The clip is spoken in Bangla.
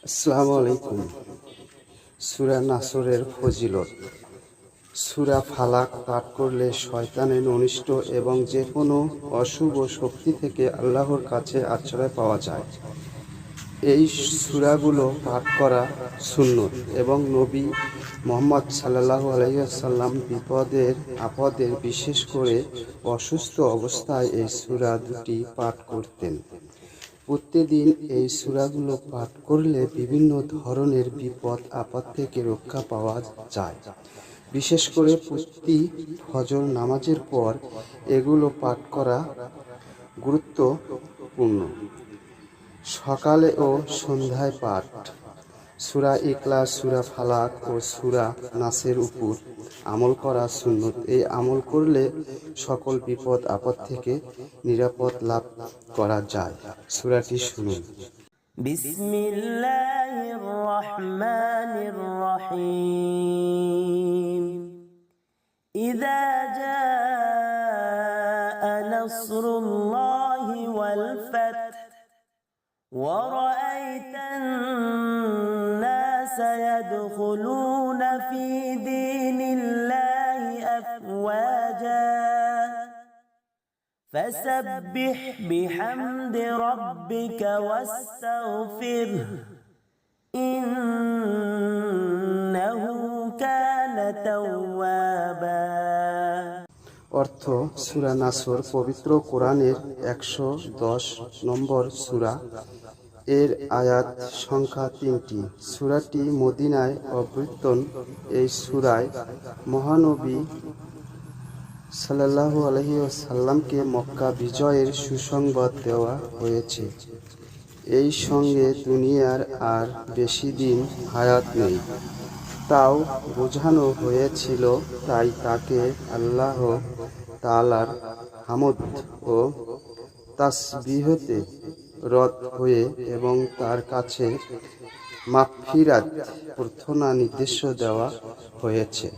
আসসালামু আলাইকুম। সূরা নাসরের ফজিলত। সূরা ফালাক পাঠ করলে শয়তানের অনিষ্ট এবং যে কোনো অশুভ শক্তি থেকে আল্লাহর কাছে আশ্রয় পাওয়া যায়। এই সূরাগুলো পাঠ করা সুন্নত এবং নবী মুহাম্মদ সাল্লাল্লাহু আলাইহি ওয়াসাল্লাম বিপদের আপদে বিশেষ করে অসুস্থ অবস্থায় এই সূরা দুটি পাঠ করতেন। প্রতিদিন এই সূরাগুলো পাঠ করলে বিভিন্ন ধরনের বিপদ আপদ থেকে রক্ষা পাওয়া যায়। বিশেষ করে প্রতি ফজর নামাজের পর এগুলো পাঠ করা গুরুত্বপূর্ণ। সকালে ও সন্ধ্যায় পাঠ। সূরা ইখলাস, সূরা ফালাক ও সূরা নাসের উপর আমল করা সুন্নত। এই আমল করলে সকল বিপদ আপদ থেকে নিরাপদ লাভ করা যায়। সূরাটি শুনুন। বিসমিল্লাহির রহমানির রহিম। ইযা জাআ নাসরুল্লাহি ওয়াল ফাth ওয়া রাআইতান নাসা ইয়াদখুলুনা ফি দীনিল্লাহি আফওয়াজা فسبح بحمد ربك واستغفره إنه كان توابا। অর্থ: সূরা নাসর পবিত্র কোরআনের 110 নম্বর সূরা। এর আয়াত সংখ্যা 3টি। সূরাটি মদিনায় অবতীর্ণ। এই সূরায় মহানবী সাল্লাল্লাহু আলাইহি ওয়াসাল্লামকে মক্কা বিজয়ের সুসংবাদ দেওয়া হয়েছে। এই সঙ্গে দুনিয়ার আর বেশি দিন হায়াত নেই তাও বোঝানো হয়েছিল। তাই তাকে আল্লাহ তাআলার হামদ ও তাসবিহতে রত হয়ে এবং তার কাছে মাগফিরাত প্রার্থনা নির্দেশ দেওয়া হয়েছে।